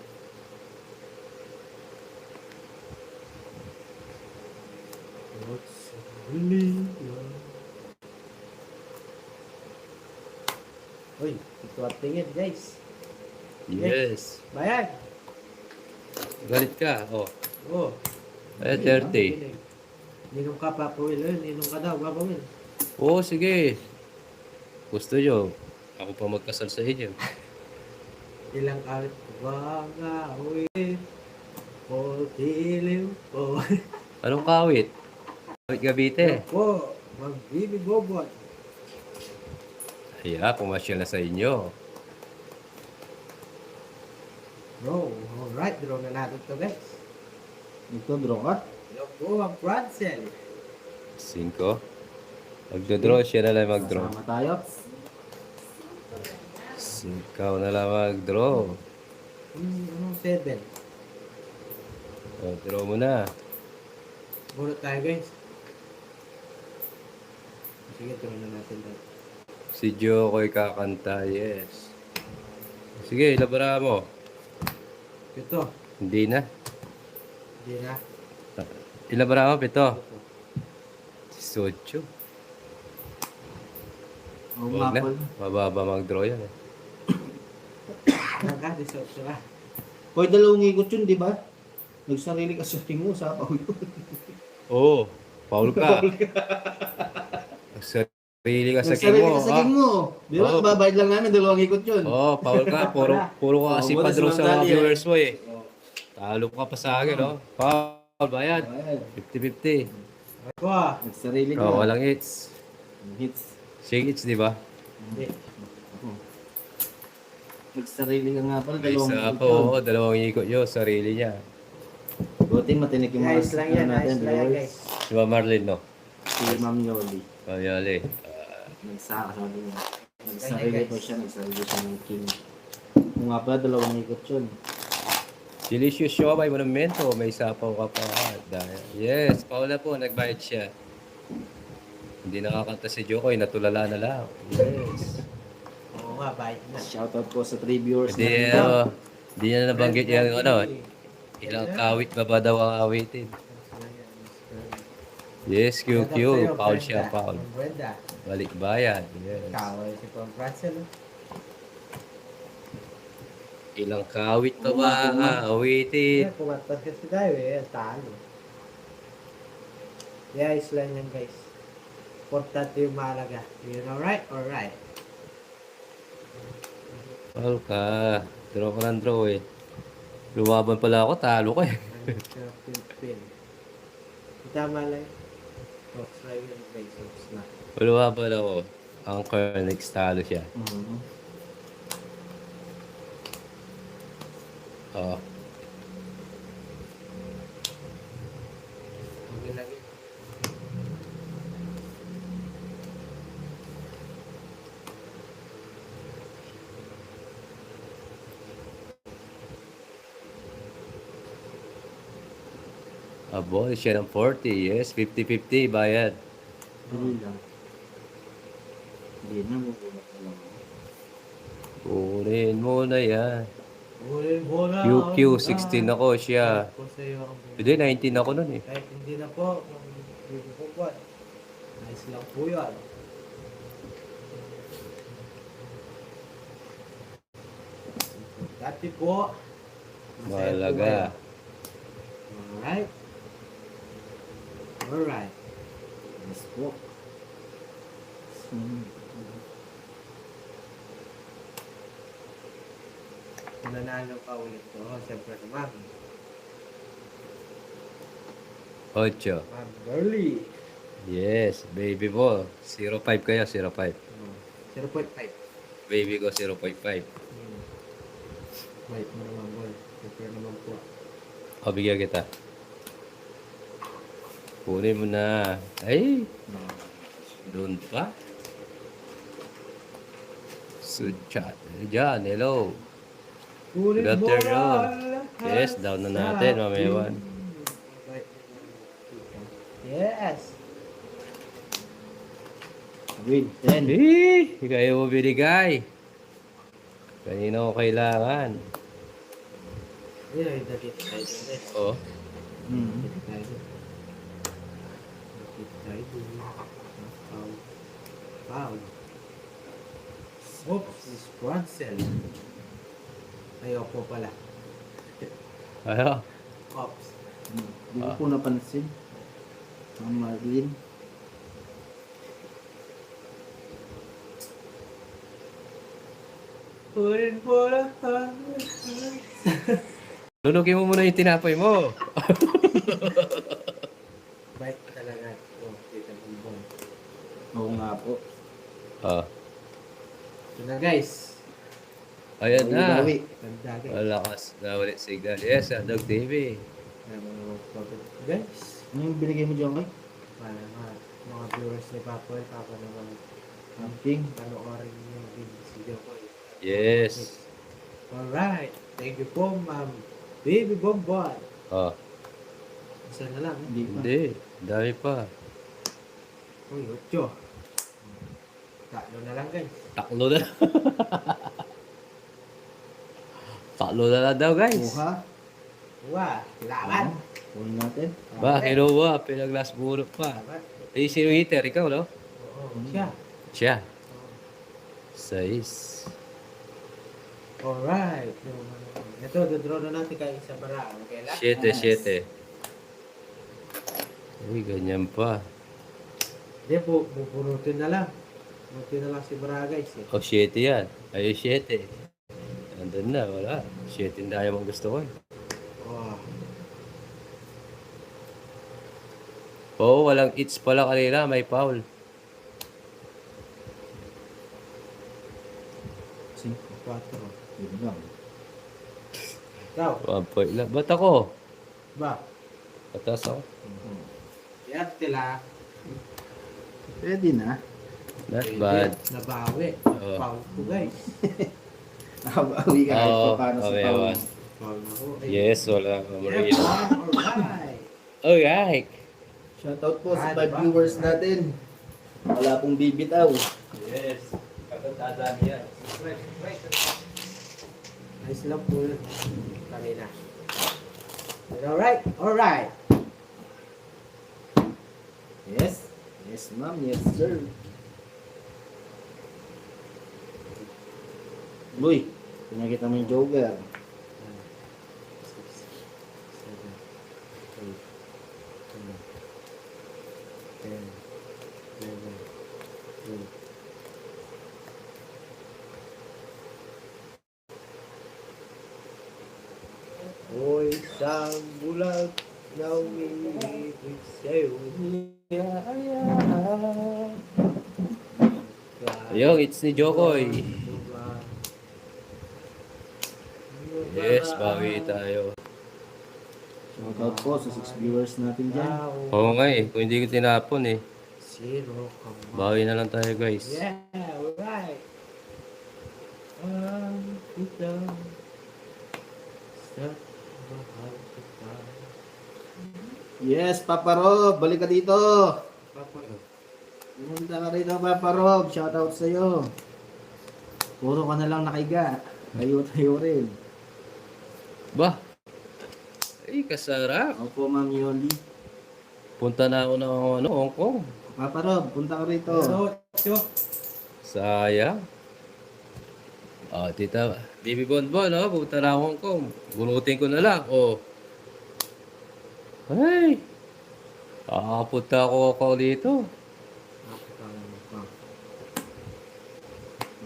What's really Uy, ito at tingin guys. Yes. Bayad. Galit ka. Oh. Oh. Ay, 30. Ninong ka pa po Ninong ka daw, Papa Will. Oo, sige. Gusto nyo. Ako pa magkasal sa inyo. Ilang awit mga awit. O tilim po. Anong kawit? Kawit Cavite. Po, magbibigobot. Ay, pumasyal na sa inyo. Bro, alright, draw na natin to guys. Ito, draw ka. Yung po ang Francel. 5. Magdodraw, siya na lang magdraw. Sama tayo. 5 na lang magdraw. Anong 7? Draw mo na. Bulot tayo guys. Sige, draw na natin to. Si Jokoy kakanta, yes. Sige, ilabara mo. Ito, Hindi na. hindi na. Ilabara mo, 7. Si Socho. Oo Huwag nga na. pala. Mababa mag-draw yan eh. Naka, 18 na. Hoy, dalawang ikot yun, di ba? Nagsarili ka sa tingo, sapaw yun. Oo. Paul ka. Sarili ka sa king Nagsarili mo. ka sa king mo. Di ba? Oo. Babayad lang namin, dalawang ikot yun. Oo, Paul ka. Puro ka kasi Oo, wala padro si sa Mandali, mga eh. viewers mo eh. Talo ka pa sa akin, oh. Paul, bayad. Bayad. 50-50. Ako ah. Nagsarili ka. Oh, walang hits. Hits. Shake hits, di ba? Hindi. Ako. Nagsarili ka nga pala, May dalawang isa ikot pa, yun. oo. Dalawang ikot yun. Sarili niya. Buti matinik yung Guys lang yan, ayos lang yan guys. Si Ma'am Marlene, no? Si Ma'am Yoli. Pamyali. Sabi niya. Nagsarili Guys. po siya, nagsarili siya ng king. Kung nga pala, dalawang ikot yun. Delicious Siomay Monumento. May sapaw ka pa. Dahil. Yes, Paula po. Nagbayad siya. Hindi nakakanta si Jokoy. Natulala na lang. Yes. Oo nga, bait na. Shoutout po sa 3 viewers Hindi, natin. hindi niya nabanggit yung ano. Ilang kawit ba ba daw ang awitin? Yes, QQ. Paul siya, Paul. Brenda. Balik bayad. Yes. Kawal si Pang Francel. Ilang kawit pa ba ang awitin? Kumatas kasi tayo eh. Talo. Yeah, islan yan guys. Importante yung mahalaga. You know right? Alright. Paul ka. Draw ka ng draw eh. Lumaban pala ako. Talo ka eh. Pin. Tama lang. Fox lang yun guys. Fox na. Lumaban ako. Ang Cornix talo siya. Mhm. Oh. Okay lang yun. Abo, siya ng 40. Yes, 50-50 bayad. Dali lang. Hindi na, bubunot na lang ako. Kunin mo na yan. Hulin mo na. QQ, 16 ako siya. Ako sa'yo ang Hindi, 19 ako nun eh. kahit hindi na po, hindi po po. Nice lang po yan. Dati po. masaya po Mahalaga. kayo. Alright. Alright. Yes po. Hmm. Kung nanalo pa ulit to, siyempre naman. 8. Ma'am Girly. Yes, baby mo. 0.5 kayo, 0.5. 0.5. Baby ko, 0.5. Wait mo naman, boy. Siyempre naman po. O, bigyan kita. Kunin mo na. Ay, doon pa. Sudchat. Diyan, hello. Good Good afternoon. Yes, down na natin, mamayawan. Yes. Win, 10. Eh, kayo mo binigay. Kanino ko kailangan? Yun ay dagit tayo dun. Oh, Hmm. Dagit tayo dun. Dagit tayo dun. Foul. Foul. Oops, this Brunson. Ayoko pala. ano? Oops. Hindi ko po napansin. Ang Marlin. Purin po lang. Lunogin mo muna yung tinapay mo. Bait talaga. Oh, kita mo bon. Oo nga po. Oh, Ito na guys. ayan na. Bawi. Ganda guys. Malakas na ulit signal. Yes, Dog TV. Guys. Ano yung binigay mo dyan kay? Para mga viewers ni Papoy, Papa naman Camping. panoorin yung video si Jokoy. Yes. Alright. Thank you po, Ma'am Baby Bonbon. Oh, Isa na lang. Hindi pa. hindi. Dami pa. Uy, 8. Tatlo na lang guys. Taklo na. Taklo na lang daw, guys. Kuha. Wah, laban. Kunin natin. Ba, kinuha. Pinaglas burot pa. Laban. Eh, sino hitter? Ikaw, no? Oo, siya. Siya. 6. Alright. Ito, dodraw na natin kay isa para. Okay lang? 7. Uy, ganyan pa. Hindi, bubunutin na lang. Bunutin na lang si Bara guys eh. O, 7 yan. Ay, 7. Andun na, wala. 7 na ayaw mong gusto ko. Oh. Oo, walang hits pala kanina. May foul. 5. 4. Yun lang. Ikaw, 1 point lang. Ba't ako? ba? Patas ako. Yan sila. Pwede na. Not bad. Nabawi. Oo. Foul ko guys. Nakabawi ka kahit Oo, pa paano sa okay, tao. one. Foul na ko. Yes, wala. Yes, alright. Alright. Shoutout po sa 5 Diba? viewers natin. Wala pong bibitaw. Yes. Kapag yan. Nice lang po yun. Kanina. Alright, alright. Yes. Yes, ma'am. Yes, sir. Boy, pinakita mo yung joker. 6, 7, 8, 9, 10, 11, 12. O isang bulag na umiibig sa'yo. Ayun, it's ni Jokoy. Yes, bawi tayo. Shoutout po sa 6 viewers natin dyan. Oo nga eh. Kung hindi ko tinapon eh. Zero come on. Bawi na lang tayo, guys. Yeah, alright. Kita sa mahal kita. Yes, Papa Rob, balik ka dito. Papa. Pumunta ka rito, Papa Rob. Shoutout sa'yo. Puro ka na lang nakahiga. Tayo rin. Bah, ay kasarap. Opo, Ma'am Yoli. Punta na ako ng Hong Kong. Papa Rob, punta ka rito. Ano, Cho? Sayang. Ah, tita, Baby Bonbon, no? Punta na Hong Kong. Bunutin ko na lang, oh. Ay! Punta ako dito.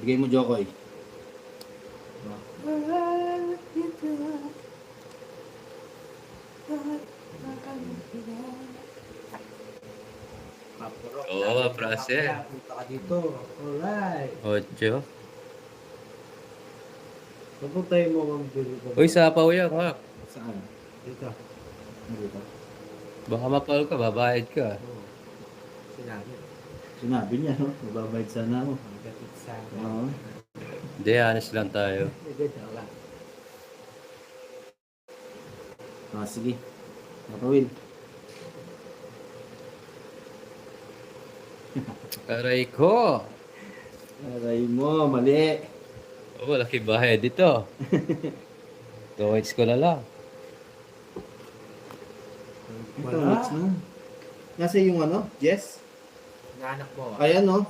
Bigay mo, Jokoy. Oo, Prase. Punta ka dito. Alright. 8. Papuntay mo, Ma'am Billy. Uy, sapaw yan, ha? Saan? Dito. Dito. Baka mapal ka, babayad ka. Oo. Sinabi. Sinabi niya, no? Mababayad sana ako. Ang gatid sa Oo. Hindi, honest lang tayo. Ganda lang. Ah, sige. Napawin. Aray ko! Aray mo, mali. Oh, laki bayad dito. 2 ko na lang. Ito, next na. Kasi yung ano, Jess? Naanak mo. Ayan, no?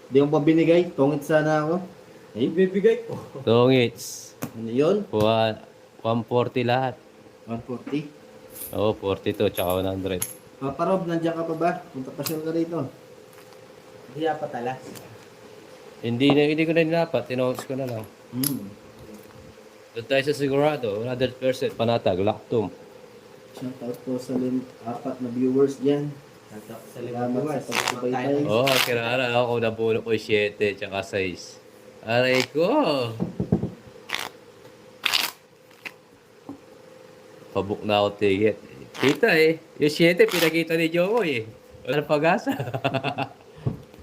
Hindi mo pa binigay. Tungit sana ako. Eh, Ibibigay ko. 2 ano yun? 140 lahat. 140. Oo, 42 tsaka 100. Papa Rob, nandiyan ka pa ba? Punta pa siya ka rito. Hindi pa talas. Hindi ko na dapat. Tinotes ko na lang. Doon tayo sa sigurado. 100% panatag. Laktum. Shoutout po sa 4 na viewers dyan. Sa Salamat limas. sa pagsubaybay. Oo, kinara ako. Nabuno ko 7 tsaka 6. Aray ko! Pabuk na ako ticket. Kita yung 7 pinakita ni Jokoy Walang pag-asa.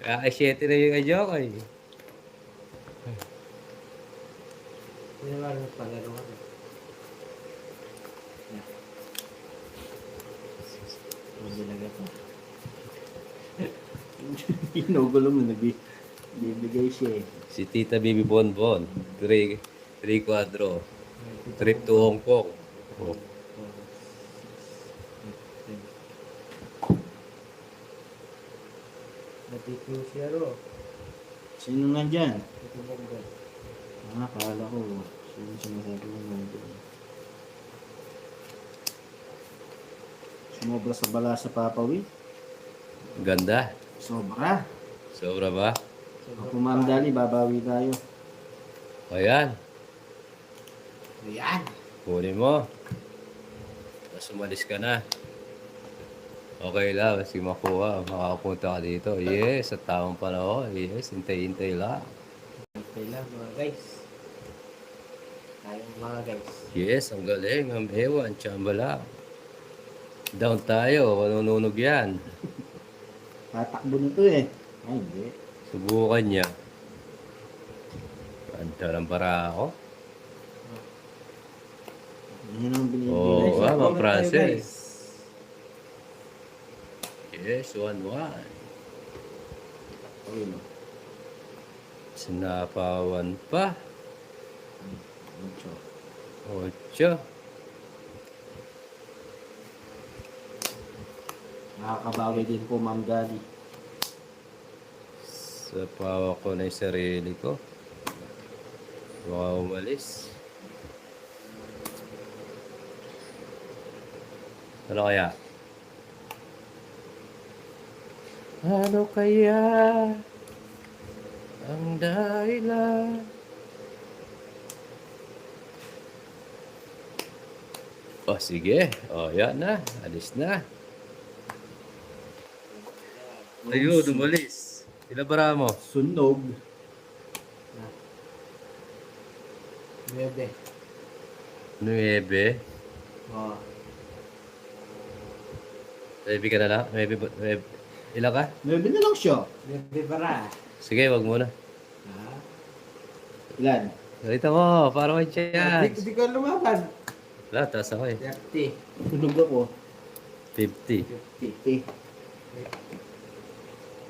Kaya 7 na yung kay Jokoy. Hindi naman yung palaruan. Mabilaga pa. Ginugulo mo, nagbibigay siya eh. Si Tita Baby Bonbon. 3 quadro. Trip to Hong Kong. Oh. Natitiyo siya ro. Sino nandyan? Ito ba? Ah, akala ko. Sino sinasabi mo nandyan? Sumobra sa bala sa papawi? Ganda. Sobra. Sobra ba? Ako, Ma'am Dali, babawi tayo. Ayan. Ayan. Kunin mo. Tapos umalis ka na. Okay lang. Kasi makuha. Makakapunta ka dito. Yes. Sa tamang panahon. Yes. Hintay-hintay lang. Okay lang mga guys. Tayong mga guys. Yes. Ang galing. Ang ewan. Tsamba lang. Down tayo. Manununog yan. Tatakbo na to eh. Ay, hindi. Subukan niya. Ganda ng bara ako. Yan ang binibigay. Oo, Guys, Mga comment tayo, Francis. guys. Yes. 1-1. Ayun, oh. Sinapawan pa. Mucho. 8. Nakakabawi din po, Ma'am Dali. Sa pawa ko na yung sarili ko. Baka umalis. Ano kaya? Ano kaya ang dahilan? Oh, sige. Oh, yan na. Alis na. Ayun, umalis. Ilabara mo. Sunog. 9. 9. Oh. 9 ka na lang? 9. Ilan ka? 9 na lang siya. 9 para. Sige, wag muna. Ah. Ilan? Galita mo, para may chance. Hindi ko lumaban. Wala, taas ako eh. 30. Sunog ako. 50. 50.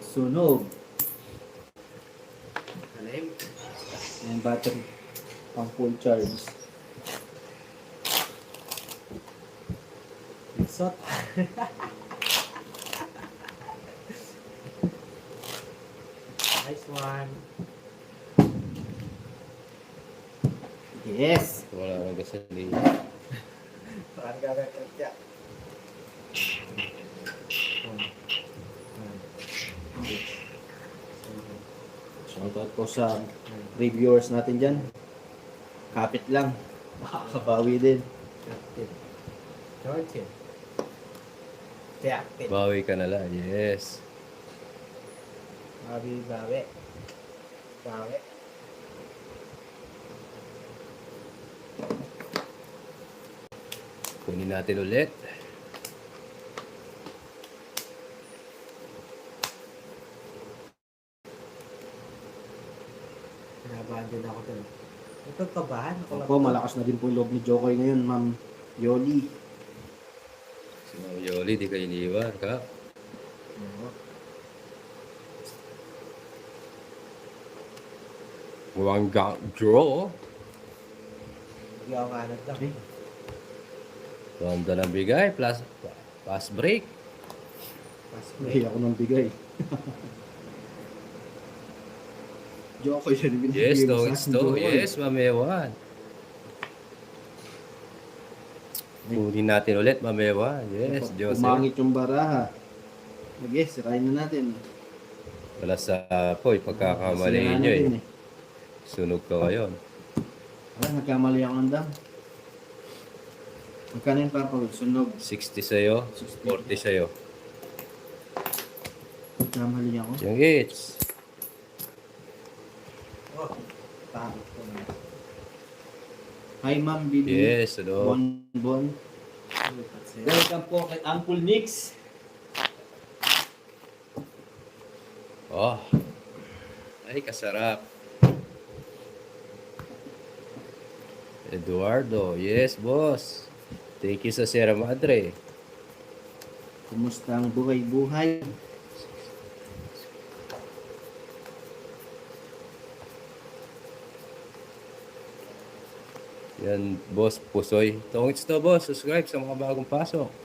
Sunog. Alim. Yung battery. Pang full charge. Sot. Nice one. Yes! Wala nang gasolina. Parang gagawin niya. Shoutout po sa reviewers natin dyan. Kapit lang. Makakabawi din. George. Kaya, Bawi ka na lang. Yes. bawi. Bawi. Kunin natin ulit. Kinabahan din ako doon. Ito kabahan ako. Ako, malakas na din po yung loob ni Jokoy ngayon, Ma'am Yoli. Si Ma'am Yoli, di ka iniwan ka. Oo. Walang draw. Hindi ako kanad lang. Ronda ng bigay. Plus, pass break. Pas Hindi ako nang bigay. Jokoy siya rin Yes, binibigay no, sa it's akin, to. Jokoy. Yes, Ma'am Ewan. Kunin natin ulit, Ma'am Ewan. Yes, Joseph. Umangit yung baraha. Sige, sirain na natin. Wala sa poy, pagkakamali Sirain nyo na eh. din Sunog ka ngayon. Ah, nagkamali ako ng dam. Magkano yung papa? Sunog. 60 sa'yo, 40 sa'yo. Nagkamali ako. Yung hits. Oh, pangit ko na. Hi, Ma'am Bibi. Yes, ano? Bon. Welcome po kay Uncle Nix. Oh. Ay, kasarap. Eduardo, yes, boss. Thank you sa Sierra Madre. Kumusta ang buhay-buhay? Yan, boss, Pusoy. Tongits to, boss. Subscribe sa mga bagong pasok.